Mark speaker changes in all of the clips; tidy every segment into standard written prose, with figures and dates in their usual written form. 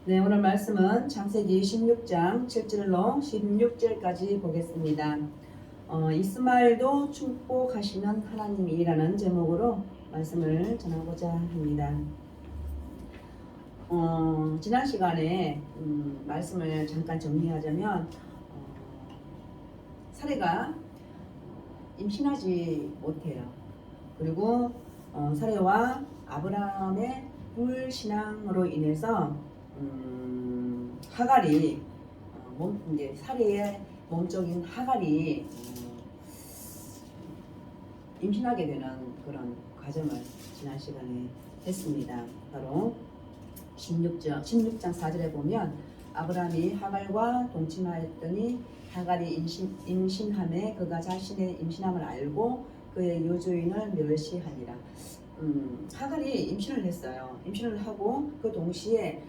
Speaker 1: 네, 오늘 말씀은 창세기 16장 7절로 16절까지 보겠습니다. 이스마엘도 축복하시는 하나님이라는 제목으로 말씀을 전하고자 합니다. 지난 시간에 말씀을 잠깐 정리하자면 사레가 임신하지 못해요. 그리고 사레와 아브라함의 불신앙으로 인해서 하갈이 이제 사레의 몸적인 하갈이 임신하게 되는 그런 과정을 지난 시간에 했습니다. 바로 16장 4절에 보면 아브라함이 하갈과 동침하였더니 하갈이 임신함에 그가 자신의 임신함을 알고 그의 여주인을 멸시하니라. 하갈이 임신을 했어요. 임신을 하고 그 동시에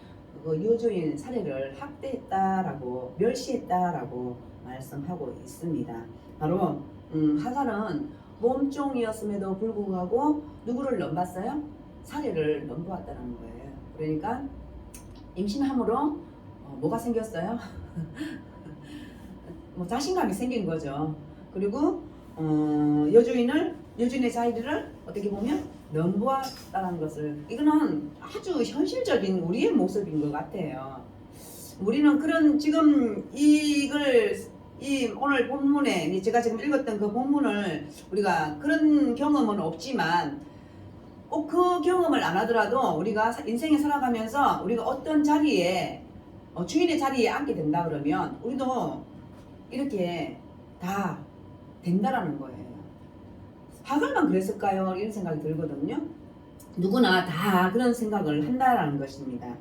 Speaker 1: 그 여주인 사레를 학대했다라고 멸시했다라고 말씀하고 있습니다. 바로 하갈은 몸종이었음에도 불구하고 누구를 넘봤어요? 사레를 넘보았다는 거예요. 그러니까 임신함으로 뭐가 생겼어요? 뭐 자신감이 생긴 거죠. 그리고 여주인의 자리를 어떻게 보면 넘보았다는 것을, 이거는 아주 현실적인 우리의 모습인 것 같아요. 우리는 그런 지금 오늘 본문에 제가 지금 읽었던 그 본문을 우리가 그런 경험은 없지만 꼭 그 경험을 안 하더라도 우리가 인생에 살아가면서 우리가 어떤 자리에 주인의 자리에 앉게 된다 그러면 우리도 이렇게 다 된다라는 거예요. 하갈만 그랬을까요? 이런 생각이 들거든요. 누구나 다 그런 생각을 한다라는 것입니다.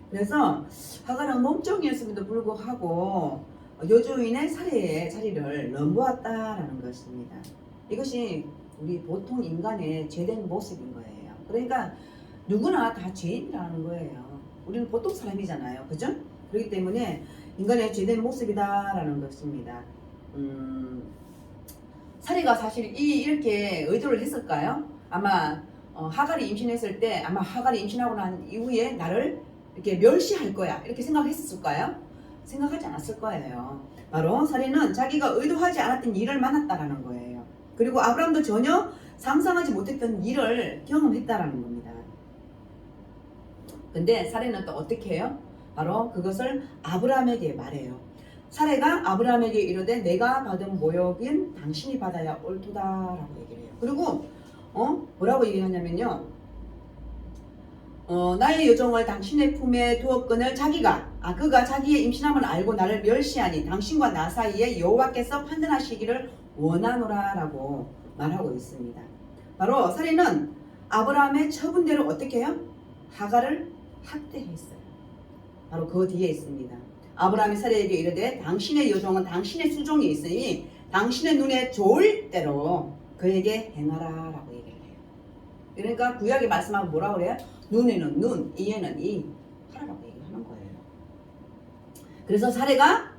Speaker 1: 그래서 하갈은 몸종이었음에도 불구하고 여주인의 사례의 자리를 넘보았다라는 것입니다. 이것이 우리 보통 인간의 죄된 모습인 거예요. 그러니까 누구나 다 죄인이라는 거예요. 우리는 보통 사람이잖아요. 그죠? 그렇기 때문에 인간의 죄된 모습이다라는 것입니다. 사례가 사실 이렇게 의도를 했을까요? 아마 하갈이 임신했을 때 아마 하갈이 임신하고 난 이후에 나를 이렇게 멸시할 거야 이렇게 생각했을까요? 생각하지 않았을 거예요. 바로 사례는 자기가 의도하지 않았던 일을 만났다라는 거예요. 그리고 아브라함도 전혀 상상하지 못했던 일을 경험했다라는 겁니다. 근데 사례는 또 어떻게 해요? 바로 그것을 아브라함에게 말해요. 사례가 아브라함에게 이르되 내가 받은 모욕인 당신이 받아야 옳도다라고 얘기를 해요. 그리고 뭐라고 얘기하냐면요. 나의 여종을 당신의 품에 두었거늘 그가 자기의 임신함을 알고 나를 멸시하니 당신과 나 사이에 여호와께서 판단하시기를 원하노라라고 말하고 있습니다. 바로 사례는 아브라함의 처분대로 어떻게 해요? 하갈을 학대했어요. 바로 그 뒤에 있습니다. 아브라함이 사례에게 이르되 당신의 여종은 당신의 수종이 있으니 당신의 눈에 좋을 대로 그에게 행하라라고 얘기를 해요. 그러니까 구약의 말씀하고 뭐라고 그래요? 눈에는 눈, 이에는 이 하라라고 얘기하는 거예요. 그래서 사례가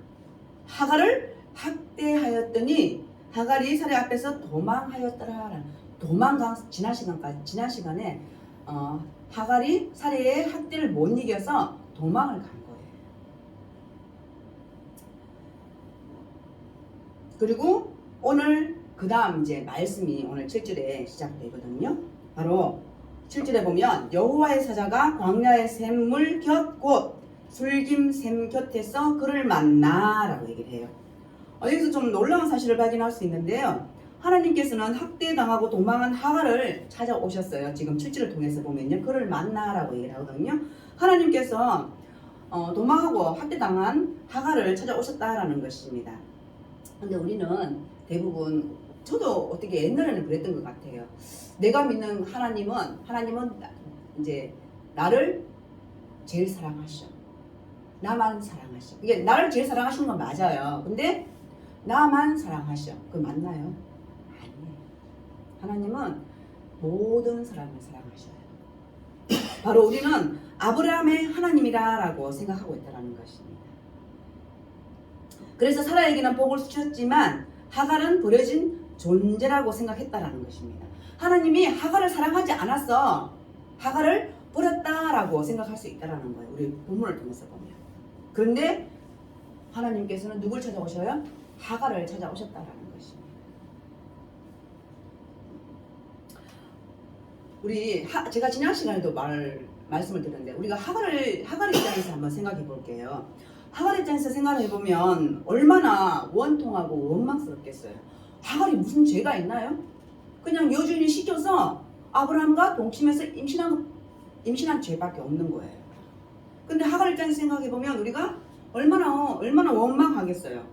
Speaker 1: 하갈을 학대하였더니 하갈이 사례 앞에서 도망하였더라. 지난 시간에 하갈이 사례의 학대를 못 이겨서 도망을 간 거예요. 그리고 오늘 그 다음 이제 말씀이 오늘 7절에 시작되거든요. 바로 7절에 보면 여호와의 사자가 광야의 샘물 곁 곧 술김 샘 곁에서 그를 만나라고 얘기를 해요. 여기서 좀 놀라운 사실을 발견할 수 있는데요. 하나님께서는 학대당하고 도망한 하갈을 찾아오셨어요. 지금 7절을 통해서 보면요. 그를 만나라고 얘기를 하거든요. 하나님께서 도망하고 학대당한 하갈을 찾아오셨다라는 것입니다. 근데 우리는 대부분, 저도 어떻게 옛날에는 그랬던 것 같아요. 내가 믿는 하나님은 이제 나를 제일 사랑하셔. 나만 사랑하셔. 이게 나를 제일 사랑하시는 건 맞아요. 근데 나만 사랑하셔. 그거 맞나요? 아니에요. 하나님은 모든 사람을 사랑하셔요. 바로 우리는 아브라함의 하나님이라고 생각하고 있다는 것입니다. 그래서 사라에게는 복을 주셨지만 하갈은 버려진 존재라고 생각했다라는 것입니다. 하나님이 하갈을 사랑하지 않았어. 하갈을 버렸다라고 생각할 수 있다라는 거예요. 우리 본문을 통해서 보면. 그런데 하나님께서는 누굴 찾아오셔요? 하갈을 찾아오셨다라는 것입니다. 제가 지난 시간에도 말씀을 드렸는데 우리가 하갈 입장에서 한번 생각해 볼게요. 하갈 입장에서 생각해 보면 얼마나 원통하고 원망스럽겠어요. 하갈이 무슨 죄가 있나요? 그냥 여주인이 시켜서 아브라함과 동침해서 임신한 죄밖에 없는 거예요. 근데 하갈 입장에서 생각해 보면 우리가 얼마나 원망하겠어요.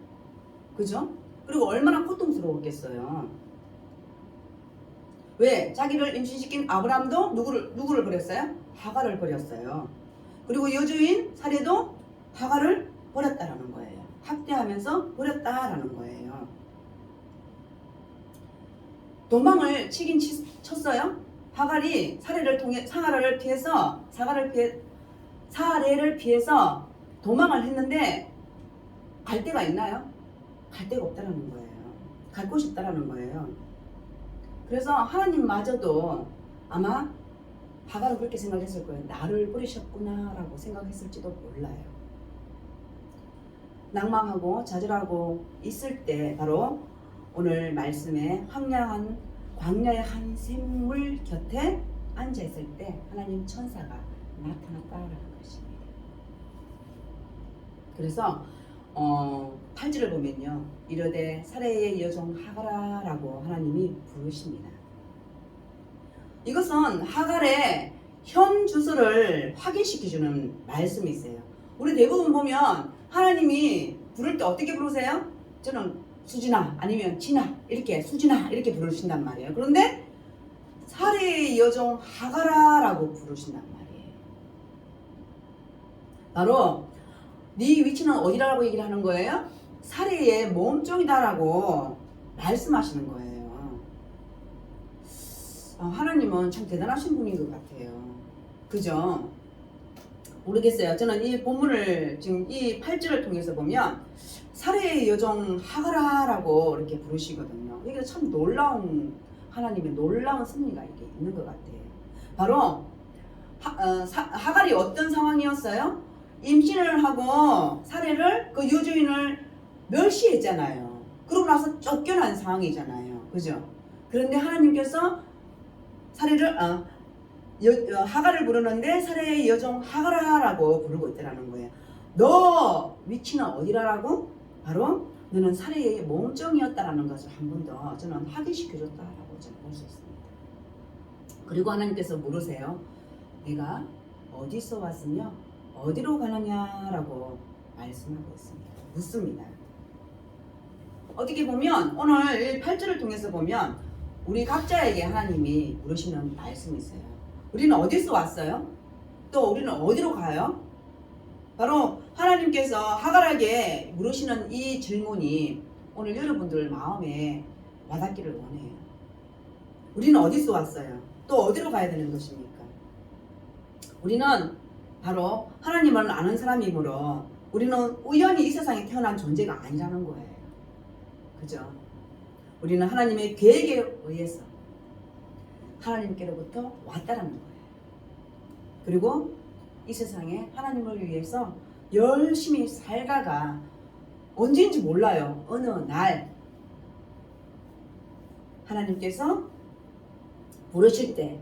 Speaker 1: 그죠? 그리고 얼마나 고통스러웠겠어요. 왜? 자기를 임신시킨 아브라함도 누구를 버렸어요? 하갈을 버렸어요. 그리고 여주인 사례도 하갈을 버렸다라는 거예요. 학대하면서 버렸다라는 거예요. 도망을 치긴 쳤어요. 하갈이 사례를 피해서 도망을 했는데 갈 데가 있나요? 갈 데가 없다라는 거예요. 갈 곳이 없다라는 거예요. 그래서 하나님마저도 아마 하갈은 그렇게 생각했을 거예요. 나를 버리셨구나 라고 생각했을지도 몰라요. 낭망하고 좌절하고 있을 때 바로 오늘 말씀에 광야의 한 샘물 곁에 앉아있을 때 하나님 천사가 나타났다라는 것입니다. 그래서 8절을 보면요. 이르되 사레의 여종 하갈아라고 하나님이 부르십니다. 이것은 하갈의 현 주소를 확인시켜주는 말씀이 있어요. 우리 대부분 보면 하나님이 부를 때 어떻게 부르세요? 저는 수진아 아니면 진아 이렇게 수진아 이렇게 부르신단 말이에요. 그런데 사레의 여종 하갈아라고 부르신단 말이에요. 바로 네 위치는 어디라고 얘기를 하는 거예요? 사레의 몸종이다라고 말씀하시는 거예요. 하나님은 참 대단하신 분인 것 같아요. 그죠? 모르겠어요. 저는 이 본문을 지금 이 8절을 통해서 보면 사레의 여종 하갈아라고 이렇게 부르시거든요. 이게 참 하나님의 놀라운 섭리가 이렇게 있는 것 같아요. 바로 하갈이 어떤 상황이었어요? 임신을 하고 사례를 그 여주인을 멸시했잖아요. 그러고 나서 쫓겨난 상황이잖아요. 그죠? 그런데 하나님께서 하갈을 부르는데 사례의 여종 하갈아라고 부르고 있더라는 거예요. 너 위치는 어디라고? 바로 너는 사례의 몸종이었다라는 것을 한 번 더 저는 확인시켜줬다라고 저는 볼 수 있습니다. 그리고 하나님께서 물으세요. 내가 어디서 왔으며 어디로 가느냐라고 말씀하고 있습니다. 묻습니다. 어떻게 보면 오늘 8절을 통해서 보면 우리 각자에게 하나님이 물으시는 말씀이 있어요. 우리는 어디서 왔어요? 또 우리는 어디로 가요? 바로 하나님께서 하갈에게 물으시는 이 질문이 오늘 여러분들 마음에 와닿기를 원해요. 우리는 어디서 왔어요? 또 어디로 가야 되는 것입니까? 우리는 바로 하나님을 아는 사람이므로 우리는 우연히 이 세상에 태어난 존재가 아니라는 거예요. 그죠? 우리는 하나님의 계획에 의해서 하나님께로부터 왔다라는 거예요. 그리고 이 세상에 하나님을 위해서 열심히 살다가 언제인지 몰라요. 어느 날 하나님께서 부르실 때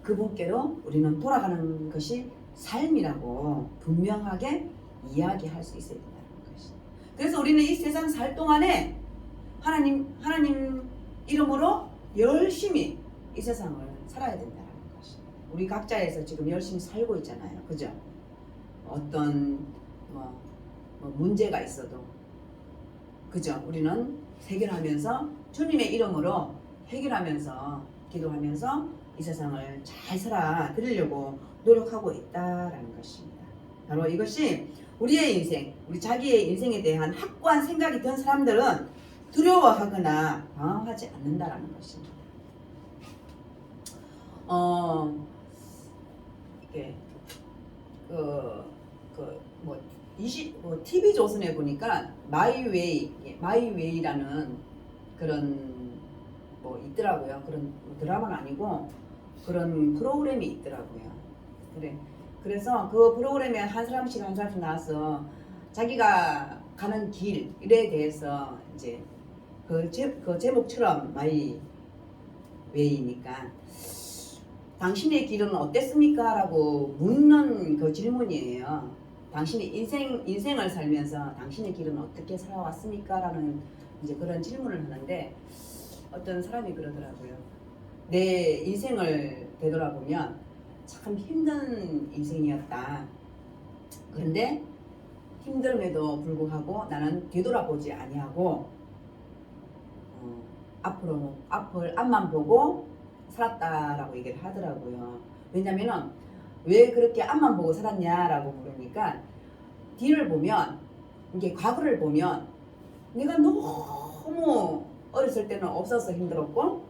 Speaker 1: 그분께로 우리는 돌아가는 것이 삶이라고 분명하게 이야기할 수 있어야 된다는 것이. 그래서 우리는 이 세상 살 동안에 하나님 이름으로 열심히 이 세상을 살아야 된다는 것이. 우리 각자에서 지금 열심히 살고 있잖아요. 그죠? 어떤 문제가 있어도 그죠? 우리는 해결하면서 주님의 이름으로 해결하면서 기도하면서 이 세상을 잘 살아드리려고 노력하고 있다라는 것입니다. 바로 이것이 우리의 인생, 우리 자기의 인생에 대한 확고한 생각이 든 사람들은 두려워하거나 방황하지 않는다라는 것입니다. 이게 TV 조선에 보니까 마이웨이라는 그런 있더라고요. 그런 드라마는 아니고 그런 프로그램이 있더라고요. 그래. 그래서 그 프로그램에 한 사람씩 나와서 자기가 가는 길에 대해서 이제 그 제목처럼 마이 웨이니까 당신의 길은 어땠습니까? 라고 묻는 그 질문이에요. 당신의 인생을 살면서 당신의 길은 어떻게 살아왔습니까? 라는 이제 그런 질문을 하는데 어떤 사람이 그러더라고요. 내 인생을 되돌아보면 참 힘든 인생이었다. 그런데 힘듦에도 불구하고 나는 뒤돌아보지 아니하고 앞을 앞만 보고 살았다라고 얘기를 하더라고요. 왜냐면은 왜 그렇게 앞만 보고 살았냐라고 물으니까 뒤를 보면 이게 과거를 보면 내가 너무 어렸을 때는 없어서 힘들었고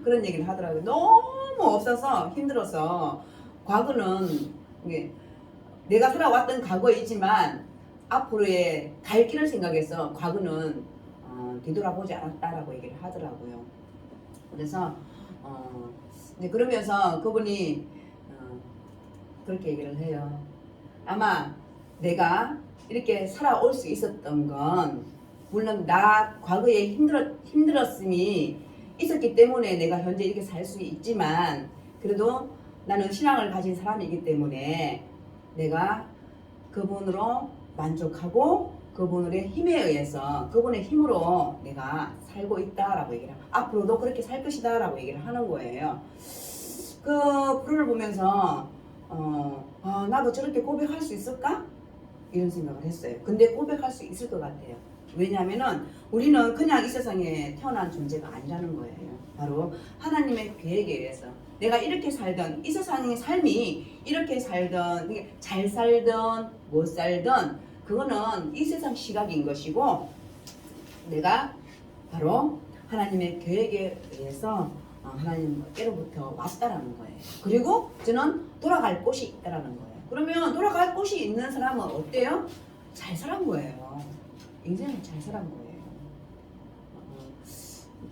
Speaker 1: 그런 얘기를 하더라고요. 너무 없어서 힘들어서 과거는 이게 내가 살아왔던 과거이지만 앞으로의 갈 길을 생각해서 과거는 뒤돌아보지 않았다라고 얘기를 하더라고요. 그래서 이제 그러면서 그분이 그렇게 얘기를 해요. 아마 내가 이렇게 살아올 수 있었던 건 물론 나 과거에 힘들었음이 있었기 때문에 내가 현재 이렇게 살 수 있지만 그래도 나는 신앙을 가진 사람이기 때문에 내가 그분으로 만족하고 그분의 힘에 의해서 그분의 힘으로 내가 살고 있다라고 얘기를 하고 앞으로도 그렇게 살 것이다 라고 얘기를 하는 거예요. 그 프로를 보면서 나도 저렇게 고백할 수 있을까? 이런 생각을 했어요. 근데 고백할 수 있을 것 같아요. 왜냐하면은 우리는 그냥 이 세상에 태어난 존재가 아니라는 거예요. 바로 하나님의 계획에 의해서 내가 이렇게 살던 이 세상의 삶이 이렇게 살던 잘 살던 못 살던 그거는 이 세상 시각인 것이고 내가 바로 하나님의 계획에 의해서 하나님께로부터 왔다라는 거예요. 그리고 저는 돌아갈 곳이 있다라는 거예요. 그러면 돌아갈 곳이 있는 사람은 어때요? 잘 살은 거예요. 인생을 잘 살은 거예요.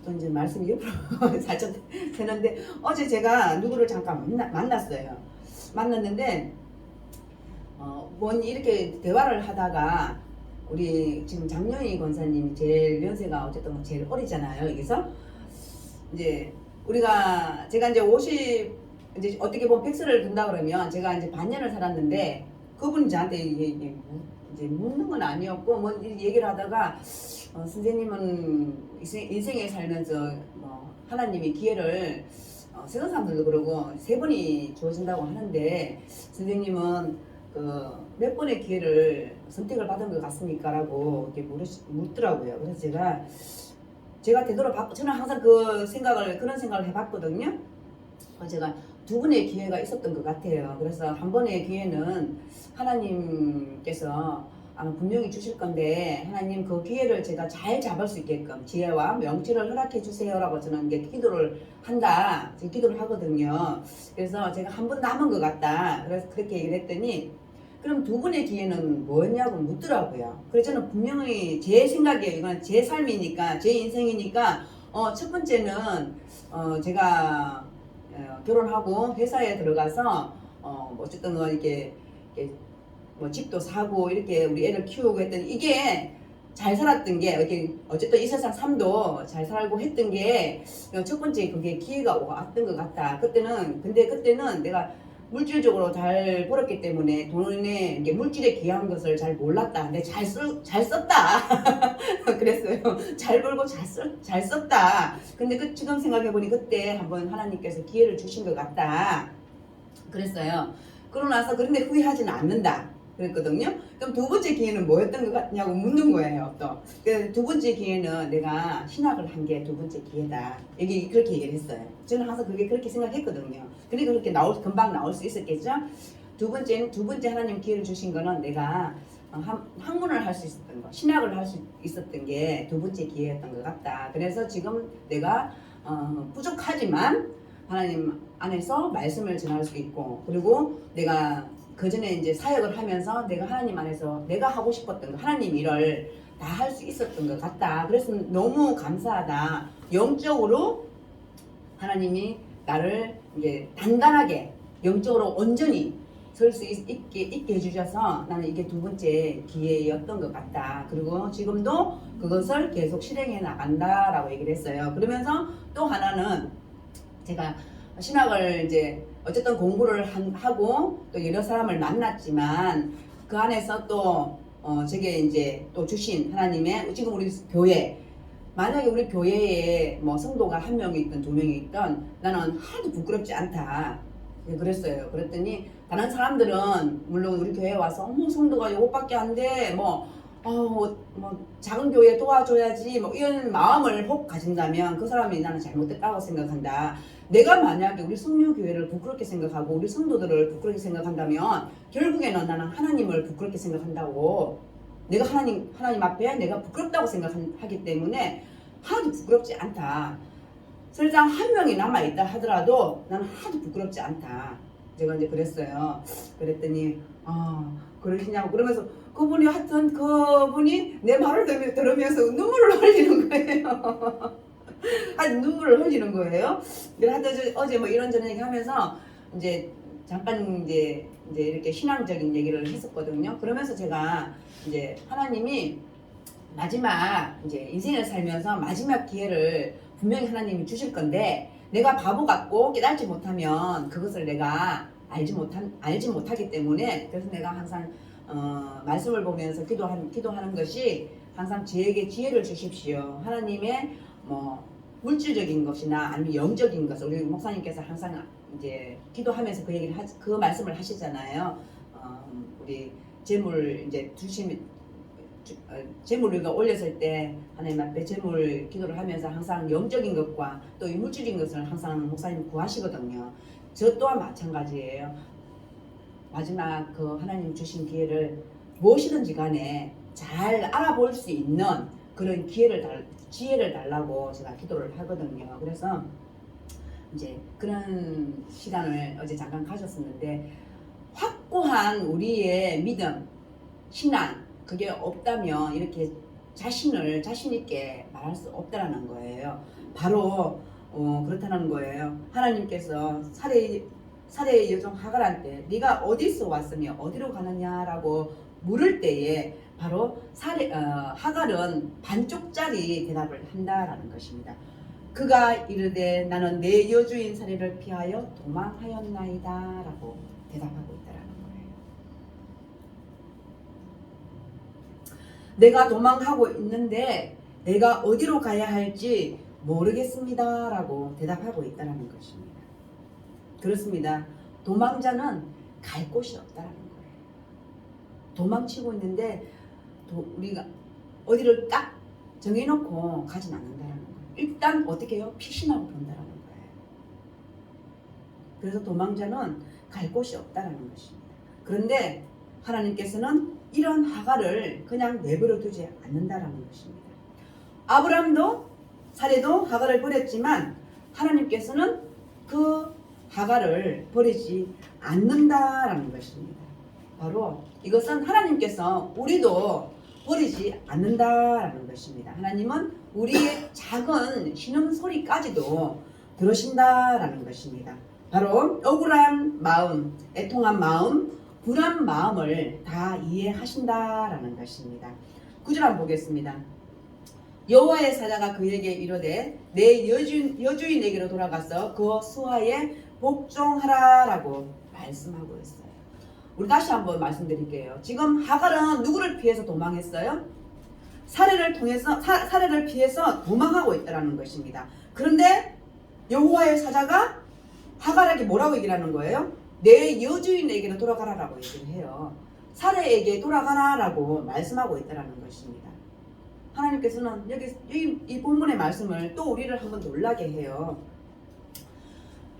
Speaker 1: 또 이제 말씀이 옆으로 살짝 되는데 어제 제가 누구를 잠깐 만났어요. 만났는데 뭔 이렇게 대화를 하다가 우리 지금 장영희 권사님이 제일 연세가 어쨌든 제일 어리잖아요. 여기서 이제 제가 이제 50 이제 어떻게 보면 100세를 둔다 그러면 제가 이제 반년을 살았는데 그분이 저한테 이제 묻는 건 아니었고 뭐 얘기를 하다가 선생님은 인생에 살면서 뭐 하나님이 기회를 세상 사람들도 그러고 3번이 주어진다고 하는데 선생님은 그 몇 번의 기회를 선택을 받은 것 같습니까? 라고 이렇게 묻더라고요. 그래서 제가 저는 항상 그런 생각을 해봤거든요. 제가 2번의 기회가 있었던 것 같아요. 그래서 한 번의 기회는 하나님께서 아마 분명히 주실 건데 하나님 그 기회를 제가 잘 잡을 수 있게끔 지혜와 명철을 허락해 주세요라고 저는 이제 기도를 하거든요. 그래서 제가 한 번 남은 것 같다. 그래서 그렇게 얘기를 했더니 그럼 2번의 기회는 뭐였냐고 묻더라고요. 그래서 저는 분명히 제 생각이에요. 이건 제 삶이니까 제 인생이니까 첫 번째는 제가 결혼하고 회사에 들어가서 어쨌든 이렇게 뭐 집도 사고 이렇게 우리 애를 키우고 했더니 이게 잘 살았던 게 이렇게 어쨌든 이 세상 삶도 잘 살고 했던 게 첫 번째 그게 기회가 왔던 것 같다. 근데 그때는 내가 물질적으로 잘 벌었기 때문에 돈에 이게 물질에 귀한 것을 잘 몰랐다. 근데 잘 썼다. 그랬어요. 잘 벌고 잘 썼다. 근데 지금 생각해보니 그때 한번 하나님께서 기회를 주신 것 같다. 그랬어요. 그러고 나서 그런데 후회하지는 않는다. 그랬거든요. 그럼 2번째 기회는 뭐였던 것 같냐고 묻는 거예요. 또 2번째 기회는 내가 신학을 한 게 2번째 기회다. 그렇게 얘기를 했어요. 저는 항상 그렇게 생각했거든요. 그러니까 그렇게 금방 나올 수 있었겠죠. 두 번째 하나님 기회를 주신 거는 내가 학문을 할 수 있었던 거, 신학을 할 수 있었던 게 2번째 기회였던 것 같다. 그래서 지금 내가 부족하지만 하나님 안에서 말씀을 전할 수 있고, 그리고 내가 그 전에 이제 사역을 하면서 내가 하나님 안에서 내가 하고 싶었던 거, 하나님 일을 다 할 수 있었던 것 같다. 그래서 너무 감사하다. 영적으로 하나님이 나를 이제 단단하게 영적으로 온전히 설 수 있게 해주셔서 나는 이게 두 번째 기회였던 것 같다. 그리고 지금도 그것을 계속 실행해 나간다라고 얘기를 했어요. 그러면서 또 하나는 제가 신학을 이제 어쨌든 공부를 하고 또 여러 사람을 만났지만 그 안에서 또 제게 이제 또 주신 하나님의 지금 우리 교회, 만약에 우리 교회에 뭐 성도가 한 명이 있든 두 명이 있든 나는 하나도 부끄럽지 않다. 그랬어요. 그랬더니 다른 사람들은 물론 우리 교회에 와서 어머 성도가 요것밖에 안 돼. 뭐 작은 교회 도와줘야지 뭐 이런 마음을 혹 가진다면 그 사람이 나는 잘못됐다고 생각한다. 내가 만약에 우리 성류교회를 부끄럽게 생각하고 우리 성도들을 부끄럽게 생각한다면 결국에는 나는 하나님을 부끄럽게 생각한다고. 내가 하나님 앞에 내가 부끄럽다고 생각하기 때문에 하나도 부끄럽지 않다. 설령 한 명이 남아있다 하더라도 나는 하나도 부끄럽지 않다. 제가 이제 그랬어요. 그랬더니 그러시냐고 그러면서 그분이 하여튼 그분이 내 말을 들으면서 눈물을 흘리는 거예요. 눈물을 흘리는 거예요. 하여튼 어제 뭐 이런저런 얘기 하면서 이제 잠깐 이제 이렇게 신앙적인 얘기를 했었거든요. 그러면서 제가 이제 하나님이 마지막 이제 인생을 살면서 마지막 기회를 분명히 하나님이 주실 건데 내가 바보 같고 깨닫지 못하면 그것을 내가 알지 못하기 때문에 그래서 내가 항상 말씀을 보면서 기도하는 것이 항상 저에게 기회를 주십시오. 하나님의 뭐 물질적인 것이나 아니면 영적인 것을 우리 목사님께서 항상 이제 기도하면서 그 말씀을 하시잖아요. 우리 재물 이제 재물을 우리가 올렸을 때 하나님 앞에 재물 기도를 하면서 항상 영적인 것과 또 이 물질적인 것을 항상 목사님 구하시거든요. 저 또한 마찬가지예요. 마지막 그 하나님 주신 기회를 무엇이든지 간에 잘 알아볼 수 있는 그런 지혜를 달라고 제가 기도를 하거든요. 그래서 이제 그런 시간을 어제 잠깐 가졌었는데 확고한 우리의 믿음, 신앙 그게 없다면 이렇게 자신 있게 말할 수 없다라는 거예요. 바로 그렇다는 거예요. 하나님께서 사례의 여종 하갈한테 네가 어디서 왔으며 어디로 가느냐라고 물을 때에 바로 하갈은 반쪽짜리 대답을 한다라는 것입니다. 그가 이르되 나는 내 여주인 사례를 피하여 도망하였나이다 라고 대답하고 있다라는 거예요. 내가 도망하고 있는데 내가 어디로 가야 할지 모르겠습니다 라고 대답하고 있다라는 것입니다. 그렇습니다. 도망자는 갈 곳이 없다라는 거예요. 도망치고 있는데 우리가 어디를 딱 정해놓고 가진 않는다라는 거예요. 일단 어떻게 해요? 피신하고 본다라는 거예요. 그래서 도망자는 갈 곳이 없다라는 것입니다. 그런데 하나님께서는 이런 하갈을 그냥 내버려 두지 않는다라는 것입니다. 아브라함도 사례도 하갈을 버렸지만 하나님께서는 그 하갈을 버리지 않는다라는 것입니다. 바로 이것은 하나님께서 우리도 버리지 않는다라는 것입니다. 하나님은 우리의 작은 신음소리까지도 들으신다라는 것입니다. 바로 억울한 마음, 애통한 마음, 불안 마음을 다 이해하신다라는 것입니다. 9절 한번 보겠습니다. 여호와의 사자가 그에게 이르되 내 여주인에게로 돌아가서 그 수하에 복종하라라고 말씀하고 있어요. 우리 다시 한번 말씀드릴게요. 지금 하갈은 누구를 피해서 도망했어요? 사례를 피해서 도망하고 있다는 것입니다. 그런데 여호와의 사자가 하갈에게 뭐라고 얘기를 하는 거예요? 내 여주인에게로 돌아가라라고 얘기를 해요. 사례에게 돌아가라라고 말씀하고 있다는 것입니다. 하나님께서는 이 본문의 말씀을 또 우리를 한번 놀라게 해요.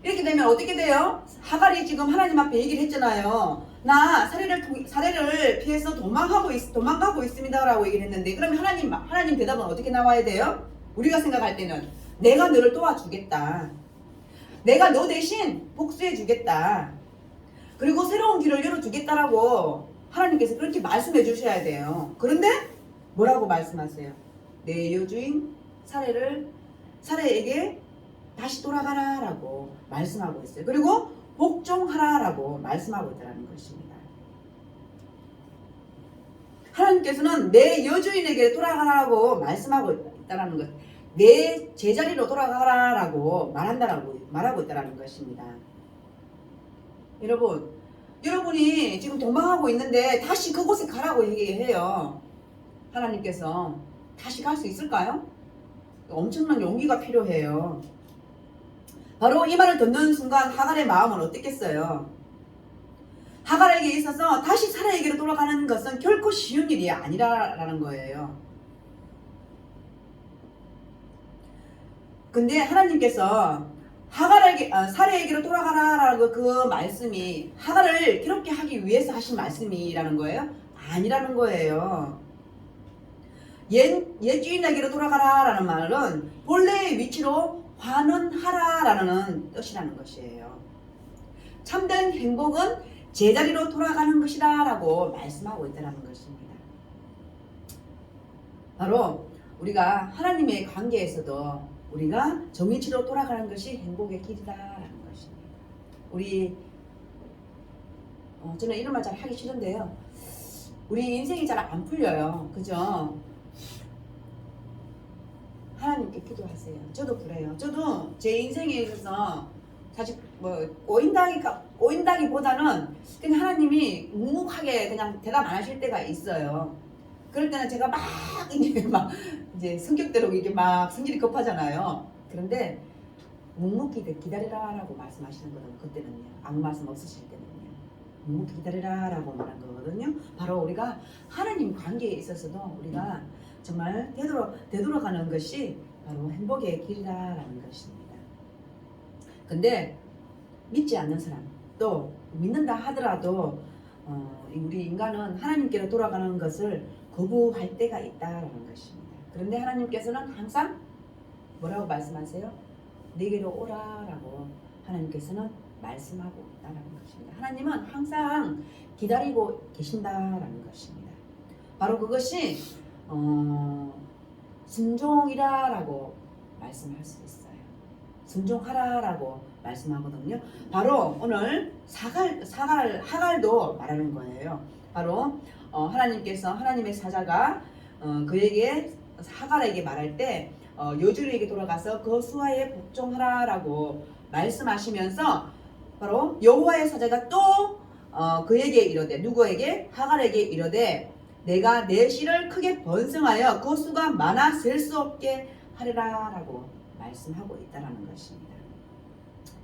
Speaker 1: 이렇게 되면 어떻게 돼요? 하갈이 지금 하나님 앞에 얘기를 했잖아요. 나 사례를 피해서 도망가고 있습니다라고 얘기를 했는데 그러면 하나님 대답은 어떻게 나와야 돼요? 우리가 생각할 때는 내가 너를 도와주겠다. 내가 너 대신 복수해 주겠다. 그리고 새로운 길을 열어주겠다라고 하나님께서 그렇게 말씀해 주셔야 돼요. 그런데 뭐라고 말씀하세요? 내 여주인 사례에게 다시 돌아가라 라고 말씀하고 있어요. 그리고 복종하라라고 말씀하고 있다는 것입니다. 하나님께서는 내 여주인에게 돌아가라고 말씀하고 있다는 것, 내 제자리로 돌아가라라고 말하고 있다는 것입니다. 여러분이 지금 도망하고 있는데 다시 그곳에 가라고 얘기해요. 하나님께서 다시 갈 수 있을까요? 엄청난 용기가 필요해요. 바로 이 말을 듣는 순간 하갈의 마음은 어땠겠어요? 하갈에게 있어서 다시 사라에게로 돌아가는 것은 결코 쉬운 일이 아니라는 거예요. 근데 하나님께서 사라에게로 돌아가라라고 그 말씀이 하갈을 괴롭게 하기 위해서 하신 말씀이라는 거예요? 아니라는 거예요. 옛 주인에게로 돌아가라라는 말은 본래의 위치로 환원하라라는 뜻이라는 것이에요. 참된 행복은 제자리로 돌아가는 것이라고 말씀하고 있다는 것입니다. 바로 우리가 하나님의 관계에서도 우리가 정위치로 돌아가는 것이 행복의 길이다라는 것입니다. 저는 이런 말 잘 하기 싫은데요. 우리 인생이 잘 안 풀려요. 그죠? 하나님께 기도하세요. 저도 그래요. 저도 제 인생에 있어서 사실 꼬인다기보다는 그냥 하나님이 묵묵하게 그냥 대답 안 하실 때가 있어요. 그럴 때는 제가 이제 성격대로 이게 막 성질이 급하잖아요. 그런데 묵묵히 기다리라라고 말씀하시는 거거든요. 그때는요. 아무 말씀 없으실 때는요. 묵묵히 기다리라라고 말한 거거든요. 바로 우리가 하나님 관계에 있어서도 우리가 정말 되돌아가는 것이 바로 행복의 길이라는 것입니다. 근데 믿지 않는 사람, 또 믿는다 하더라도 우리 인간은 하나님께로 돌아가는 것을 거부할 때가 있다라는 것입니다. 그런데 하나님께서는 항상 뭐라고 말씀하세요? 내게로 오라라고 하나님께서는 말씀하고 있다는 것입니다. 하나님은 항상 기다리고 계신다라는 것입니다. 바로 그것이 순종이라라고 말씀할 수 있어요. 순종하라라고 말씀하거든요. 바로 오늘 하갈도 말하는 거예요. 바로 하나님께서 하나님의 사자가 하갈에게 말할 때 여주인에게 돌아가서 그 수하에 복종하라라고 말씀하시면서 바로 여호와의 사자가 또 그에게 이르되, 누구에게? 하갈에게 이르되, 내가 내 씨를 크게 번성하여 그 수가 많아 셀 수 없게 하리라라고 말씀하고 있다는 것입니다.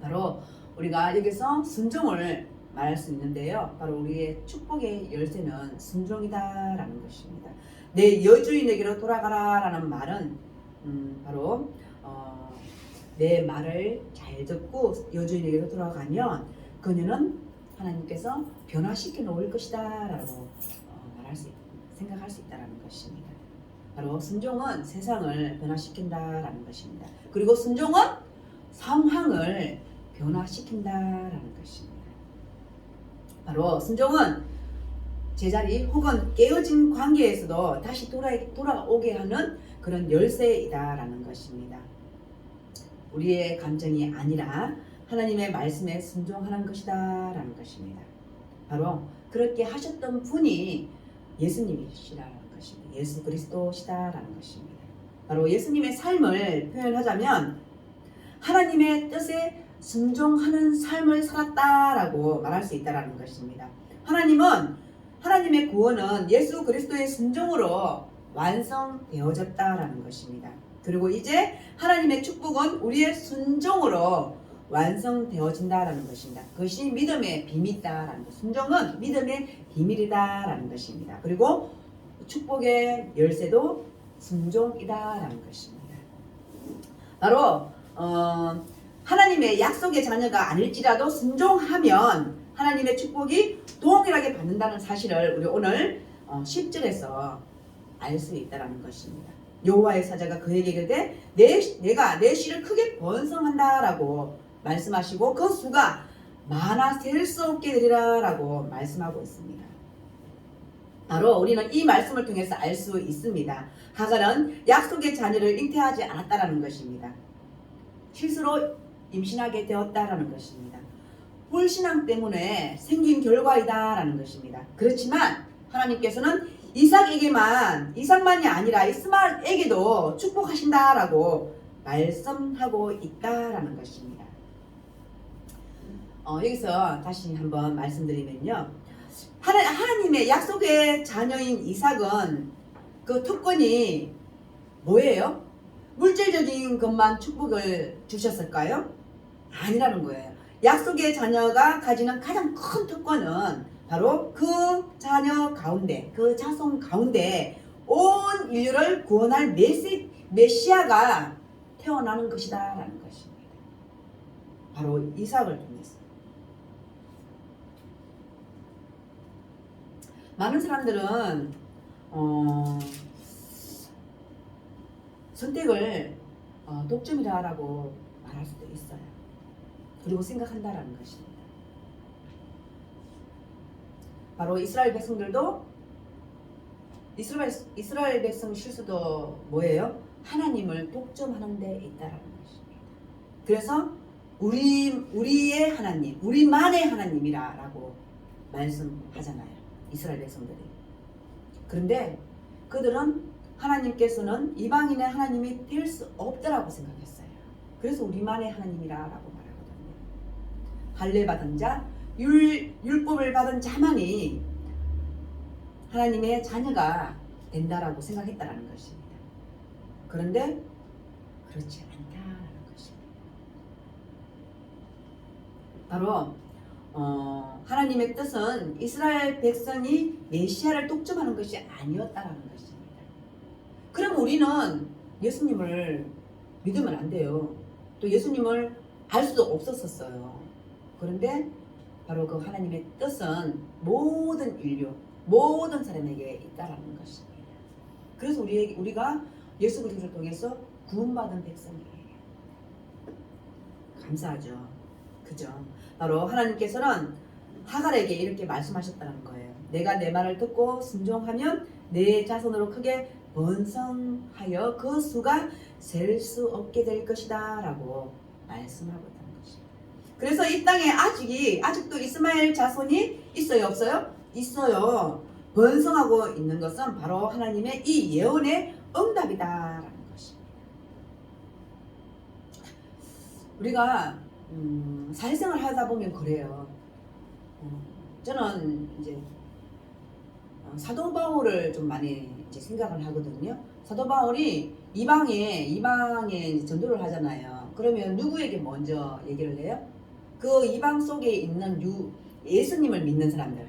Speaker 1: 바로 우리가 여기서 순종을 말할 수 있는데요. 바로 우리의 축복의 열쇠는 순종이다라는 것입니다. 내 여주인에게로 돌아가라라는 말은 바로 내 말을 잘 듣고 여주인에게로 돌아가면 그녀는 하나님께서 변화시켜 놓을 것이다라고 생각할 수 있다는 것입니다. 바로 순종은 세상을 변화시킨다라는 것입니다. 그리고 순종은 상황을 변화시킨다라는 것입니다. 바로 순종은 제자리 혹은 깨어진 관계에서도 다시 돌아오게 하는 그런 열쇠이다라는 것입니다. 우리의 감정이 아니라 하나님의 말씀에 순종하는 것이다라는 것입니다. 바로 그렇게 하셨던 분이 예수님이시라는 것입니다. 예수 그리스도시다라는 것입니다. 바로 예수님의 삶을 표현하자면 하나님의 뜻에 순종하는 삶을 살았다라고 말할 수 있다라는 것입니다. 하나님의 구원은 예수 그리스도의 순종으로 완성되어졌다라는 것입니다. 그리고 이제 하나님의 축복은 우리의 순종으로 완성되어진다라는 것입니다. 그것이 믿음의 비밀이다라는 것. 순종은 믿음의 비밀이다라는 것입니다. 그리고 축복의 열쇠도 순종이다라는 것입니다. 바로 하나님의 약속의 자녀가 아닐지라도 순종하면 하나님의 축복이 동일하게 받는다는 사실을 우리 오늘 10절에서 알 수 있다는 것입니다. 여호와의 사자가 그에게 이르되 내가 내 씨를 크게 번성한다라고 말씀하시고 그 수가 많아 셀 수 없게 되리라라고 말씀하고 있습니다. 바로 우리는 이 말씀을 통해서 알 수 있습니다. 하갈은 약속의 자녀를 잉태하지 않았다라는 것입니다. 실수로 임신하게 되었다라는 것입니다. 불신앙 때문에 생긴 결과이다라는 것입니다. 그렇지만 하나님께서는 이삭만이 아니라 이스마엘에게도 축복하신다라고 말씀하고 있다라는 것입니다. 여기서 다시 한번 말씀드리면요. 하나님의 약속의 자녀인 이삭은 그 특권이 뭐예요? 물질적인 것만 축복을 주셨을까요? 아니라는 거예요. 약속의 자녀가 가지는 가장 큰 특권은 바로 그 자녀 가운데, 그 자손 가운데 온 인류를 구원할 메시아가 태어나는 것이다 라는 것입니다. 바로 이삭을 통해서. 많은 사람들은 선택을 독점이라고 말할 수도 있어요. 그리고 생각한다라는 것입니다. 바로 이스라엘 백성들도 이스라엘 백성 실수도 뭐예요? 하나님을 독점하는 데 있다라는 것입니다. 그래서 우리의 하나님, 우리만의 하나님이라고 말씀하잖아요. 이스라엘 백성들이. 그런데 그들은 하나님께서는 이방인의 하나님이 될 수 없다라고 생각했어요. 그래서 우리만의 하나님이라고 말하거든요. 할례 받은 자, 율법을 받은 자만이 하나님의 자녀가 된다라고 생각했다라는 것입니다. 그런데 그렇지 않다라는 것입니다. 바로 하나님의 뜻은 이스라엘 백성이 메시아를 독점하는 것이 아니었다라는 것입니다. 그럼 우리는 예수님을 믿으면 안 돼요. 또 예수님을 알 수도 없었어요. 그런데 바로 그 하나님의 뜻은 모든 인류, 모든 사람에게 있다라는 것입니다. 그래서 우리가 예수 그리스도를 통해서 구원받은 백성이에요. 감사하죠. 그죠? 바로 하나님께서는 하갈에게 이렇게 말씀하셨다는 거예요. 내가 내 말을 듣고 순종하면 내 자손으로 크게 번성하여 그 수가 셀 수 없게 될 것이다 라고 말씀하고 있다는 것입니다. 그래서 이 땅에 아직도 이스마엘 자손이 있어요, 없어요? 있어요. 번성하고 있는 것은 바로 하나님의 이 예언의 응답이다라는 것입니다. 우리가 사회생활 하다 보면 그래요. 저는 이제 사도 바울을 좀 많이 이제 생각을 하거든요. 사도 바울이 이방에 전도를 하잖아요. 그러면 누구에게 먼저 얘기를 해요? 그 이방 속에 있는 예수님을 믿는 사람들,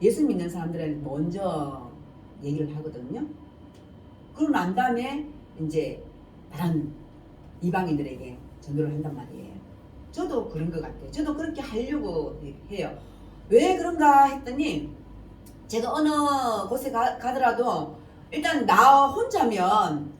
Speaker 1: 예수 믿는 사람들은 먼저 얘기를 하거든요. 그러고 난 다음에 이제 다른 이방인들에게 전도를 한단 말이에요. 저도 그런 것 같아요. 저도 그렇게 하려고 해요. 왜 그런가 했더니 제가 어느 곳에 가더라도 일단 나 혼자면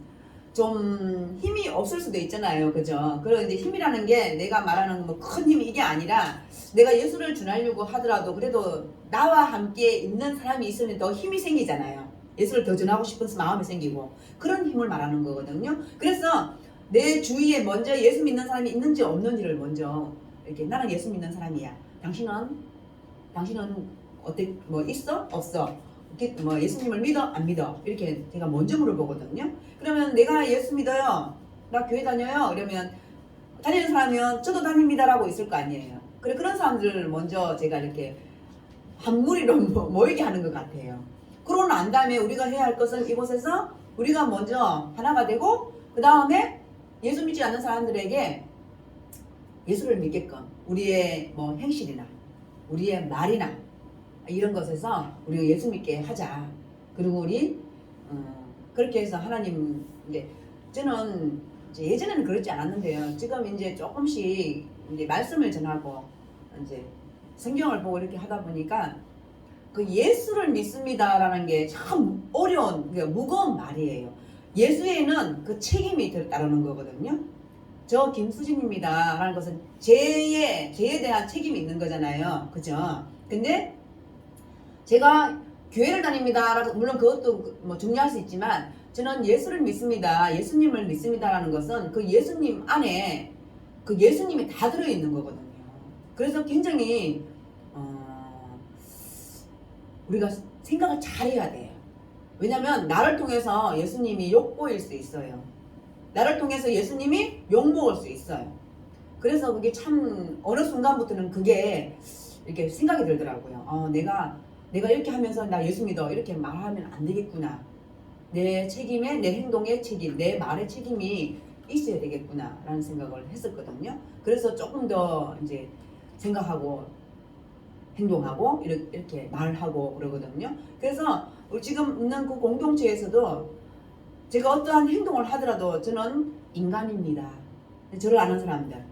Speaker 1: 좀 힘이 없을 수도 있잖아요. 그죠? 그런데 힘이라는 게 내가 말하는 뭐 큰 힘이 이게 아니라 내가 예수를 전하려고 하더라도 그래도 나와 함께 있는 사람이 있으면 더 힘이 생기잖아요. 예수를 더 전하고 싶은 마음이 생기고 그런 힘을 말하는 거거든요. 그래서 내 주위에 먼저 예수 믿는 사람이 있는지 없는지를 먼저 이렇게 나는 예수 믿는 사람이야. 당신은 어때? 뭐 있어? 없어? 뭐 예수님을 믿어? 안 믿어? 이렇게 제가 먼저 물어보거든요. 그러면 내가 예수 믿어요. 나 교회 다녀요. 그러면 다니는 사람이면 저도 다닙니다라고 있을 거 아니에요. 그런 사람들을 먼저 제가 이렇게 한 무리로 모이게 하는 것 같아요. 그러고 난 다음에 우리가 해야 할 것은 이곳에서 우리가 먼저 하나가 되고 그 다음에 예수 믿지 않는 사람들에게 예수를 믿게끔 우리의 뭐 행실이나 우리의 말이나 이런 것에서 우리가 예수 믿게 하자. 그리고 우리 그렇게 해서 하나님 이제 저는 이제 예전에는 그렇지 않았는데요. 지금 이제 조금씩 이제 말씀을 전하고 이제 성경을 보고 이렇게 하다 보니까 그 예수를 믿습니다라는 게 참 어려운 무거운 말이에요. 예수에는 그 책임이 따르는 거거든요. 저 김수진입니다 라는 것은 죄에 대한 책임이 있는 거잖아요. 그죠? 근데 제가 교회를 다닙니다. 물론 그것도 뭐 중요할 수 있지만 저는 예수를 믿습니다. 예수님을 믿습니다라는 것은 그 예수님 안에 그 예수님이 다 들어있는 거거든요. 그래서 굉장히 우리가 생각을 잘 해야 돼요. 왜냐면 나를 통해서 예수님이 욕보일 수 있어요. 나를 통해서 예수님이 욕먹을 수 있어요. 그래서 그게 참 어느 순간부터는 그게 이렇게 생각이 들더라고요. 내가 이렇게 하면서 나 예수 믿어 이렇게 말하면 안 되겠구나. 내 책임에, 내 행동의 책임, 내 말의 책임이 있어야 되겠구나 라는 생각을 했었거든요. 그래서 조금 더 이제 생각하고 행동하고 이렇게 말하고 그러거든요. 그래서 지금 있는 그 공동체에서도 제가 어떠한 행동을 하더라도 저는 인간입니다. 저를 아는 사람들.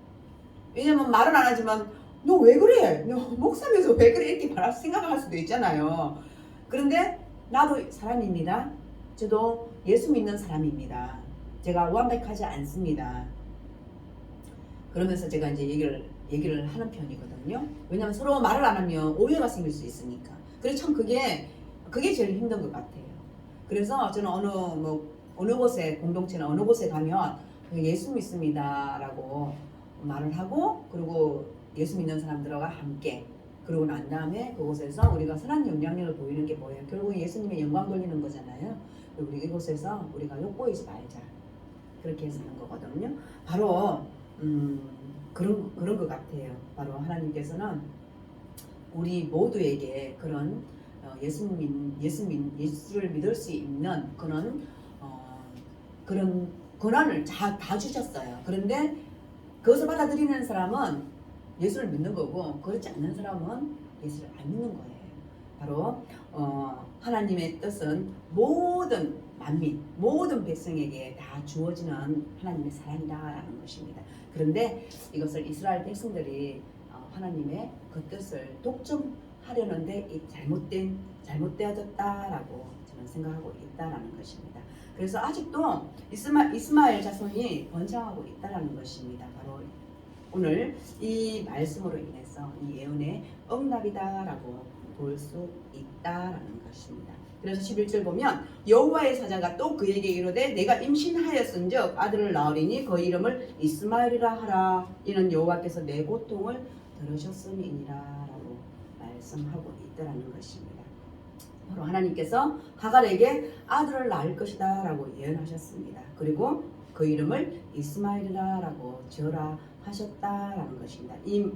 Speaker 1: 왜냐면 말은 안 하지만 너 왜 그래? 너 목사면서 왜 그래? 이렇게 생각할 수도 있잖아요. 그런데 나도 사람입니다. 저도 예수 믿는 사람입니다. 제가 완벽하지 않습니다. 그러면서 제가 이제 얘기를 하는 편이거든요. 왜냐면 서로 말을 안 하면 오해가 생길 수 있으니까. 그래서 참 그게 제일 힘든 것 같아요. 그래서 저는 어느 곳에 공동체나 어느 곳에 가면 예수 믿습니다라고 말을 하고 그리고 예수 믿는 사람들과 함께 그러고 난 다음에 그곳에서 우리가 선한 영향력을 보이는 게 뭐예요? 결국 예수님의 영광 돌리는 거잖아요. 우리 이곳에서 우리가 욕보이지 말자. 그렇게 해서 하는 거거든요. 바로 그런 것 같아요. 바로 하나님께서는 우리 모두에게 그런 예수를 믿을 수 있는 그런 권한을 다 주셨어요. 그런데 그것을 받아들이는 사람은 예수를 믿는 거고 그렇지 않는 사람은 예수를 안 믿는 거예요. 바로 하나님의 뜻은 모든 만민, 모든 백성에게 다 주어지는 하나님의 사랑이다라는 것입니다. 그런데 이것을 이스라엘 백성들이 하나님의 그 뜻을 독점하려는데 잘못되어졌다라고 저는 생각하고 있다라는 것입니다. 그래서 아직도 이스마엘 자손이 번창하고 있다라는 것입니다. 바로 오늘 이 말씀으로 인해서 이 예언의 응답이다라고 볼 수 있다라는 것입니다. 그래서 11절 보면 여호와의 사자가 또 그에게 이르되 내가 임신하였은즉 아들을 낳으리니 그 이름을 이스마엘이라 하라. 이는 여호와께서 내 고통을 들으셨음이니라 라고 말씀하고 있다라는 것입니다. 바로 하나님께서 하갈에게 아들을 낳을 것이다 라고 예언하셨습니다. 그리고 그 이름을 이스마엘이라 라고 지어라 하셨다라는 것입니다. 이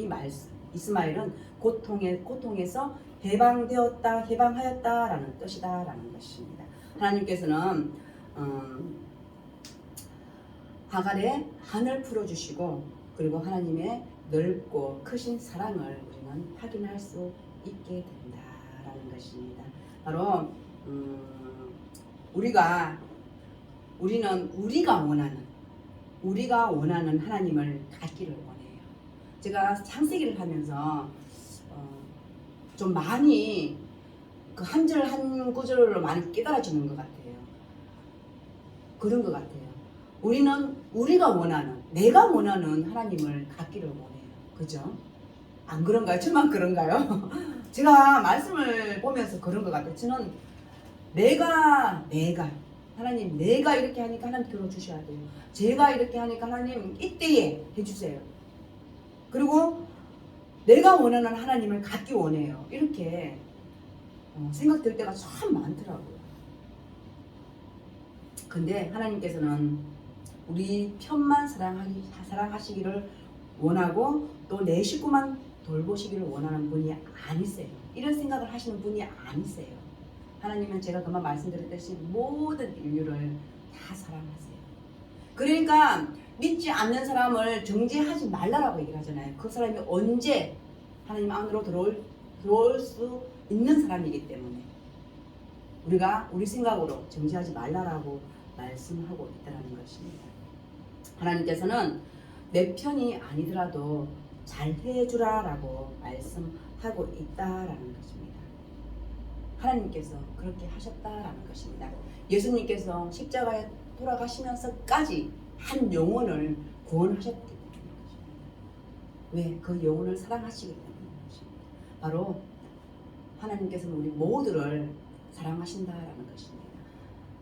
Speaker 1: 말씀 이스마엘은 고통에서 해방하였다라는 뜻이다라는 것입니다. 하나님께서는 하갈의 한을 풀어주시고 그리고 하나님의 넓고 크신 사랑을 우리는 확인할 수 있게 된다라는 것입니다. 바로 우리는 우리가 원하는 하나님을 갖기를 원해요. 제가 창세기를 하면서 좀 많이 그 한 절 한 구절로 많이 깨달아지는 것 같아요. 그런 것 같아요. 우리는 내가 원하는 하나님을 갖기를 원해요. 그죠? 안 그런가요? 저만 그런가요? 제가 말씀을 보면서 그런 것 같아요. 저는 내가 하나님 내가 이렇게 하니까 하나님 들어주셔야 돼요. 제가 이렇게 하니까 하나님 이때에 해주세요. 그리고 내가 원하는 하나님을 갖기 원해요. 이렇게 생각될 때가 참 많더라고요. 근데 하나님께서는 우리 편만 사랑하시기를 원하고 또 내 식구만 돌보시기를 원하는 분이 아니세요. 이런 생각을 하시는 분이 아니세요. 하나님은 제가 그만 말씀드렸듯이 모든 인류를 다 사랑하세요. 그러니까 믿지 않는 사람을 정죄하지 말라라고 얘기를 하잖아요. 그 사람이 언제 하나님 안으로 들어올 수 있는 사람이기 때문에 우리 생각으로 정죄하지 말라라고 말씀하고 있다는 것입니다. 하나님께서는 내 편이 아니더라도 잘 해주라라고 말씀하고 있다라는 것입니다. 하나님께서 그렇게 하셨다라는 것입니다. 예수님께서 십자가에 돌아가시면서까지 한 영혼을 구원하셨기 때문입니다. 왜? 그 영혼을 사랑하시기 때문입니다. 바로 하나님께서는 우리 모두를 사랑하신다라는 것입니다.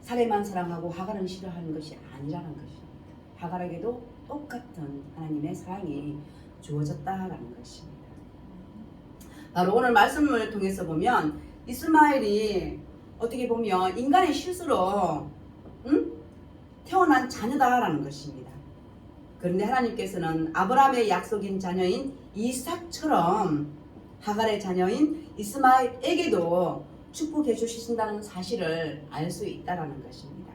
Speaker 1: 사례만 사랑하고 하갈은 싫어하는 것이 아니라는 것입니다. 하갈에게도 똑같은 하나님의 사랑이 주어졌다라는 것입니다. 바로 오늘 말씀을 통해서 보면 이스마엘이 어떻게 보면 인간의 실수로 태어난 자녀다라는 것입니다. 그런데 하나님께서는 아브라함의 약속인 자녀인 이삭처럼 하갈의 자녀인 이스마엘에게도 축복해 주신다는 사실을 알 수 있다라는 것입니다.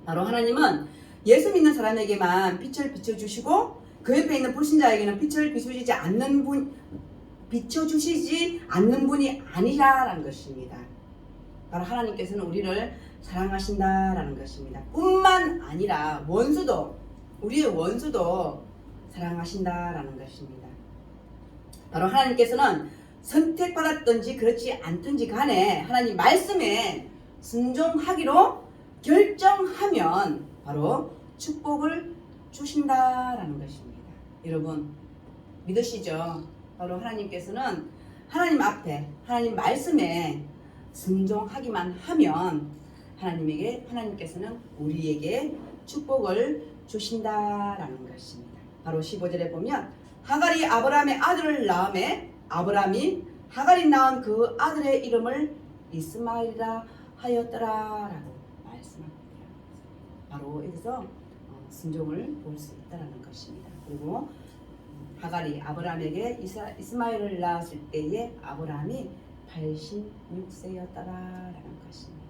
Speaker 1: 바로 하나님은 예수 믿는 사람에게만 빛을 비춰주시고 그 옆에 있는 불신자에게는 빛을 비춰주시지 않는 분이 아니라는 것입니다. 바로 하나님께서는 우리를 사랑하신다라는 것입니다. 뿐만 아니라 우리의 원수도 사랑하신다라는 것입니다. 바로 하나님께서는 선택받았든지 그렇지 않든지 간에 하나님 말씀에 순종하기로 결정하면 바로 축복을 주신다라는 것입니다. 여러분 믿으시죠? 바로 하나님께서는 하나님 앞에 하나님 말씀에 순종하기만 하면 하나님께서는 우리에게 축복을 주신다라는 것입니다. 바로 15절에 보면 하갈이 아브라함의 아들을 낳음에 아브라함이 하갈이 낳은 그 아들의 이름을 이스마엘이라 하였더라라고 말씀합니다. 바로 여기서 순종을 볼 수 있다라는 것입니다. 그리고 하갈이 아브라함에게 이스마엘을 낳았을 때에 아브라함이 86세였다라는 것입니다.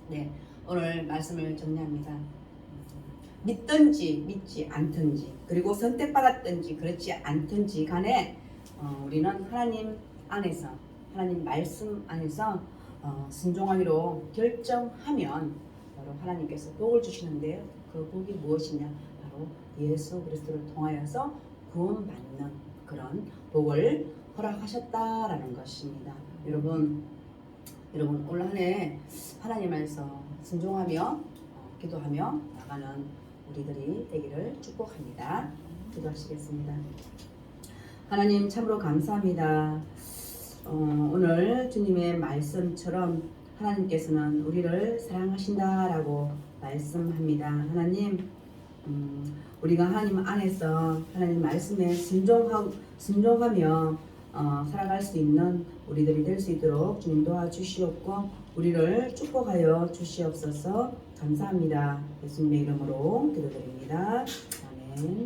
Speaker 1: 네, 오늘 말씀을 정리합니다. 믿든지 믿지 않든지 그리고 선택받았든지 그렇지 않든지 간에 우리는 하나님 안에서 하나님 말씀 안에서 순종하기로 결정하면 바로 하나님께서 복을 주시는데요. 그 복이 무엇이냐? 바로 예수 그리스도를 통하여서 구원받는 그런 복을 허락하셨다라는 것입니다. 여러분 올 한 해 하나님 안에서 순종하며 기도하며 나가는 우리들이 되기를 축복합니다. 기도하시겠습니다. 하나님 참으로 감사합니다. 오늘 주님의 말씀처럼 하나님께서는 우리를 사랑하신다라고 말씀합니다. 하나님 우리가 하나님 안에서 하나님 말씀에 순종하며 살아갈 수 있는 우리들이 될 수 있도록 주님 도와주시옵고 우리를 축복하여 주시옵소서. 감사합니다. 예수님의 이름으로 기도드립니다. 아멘.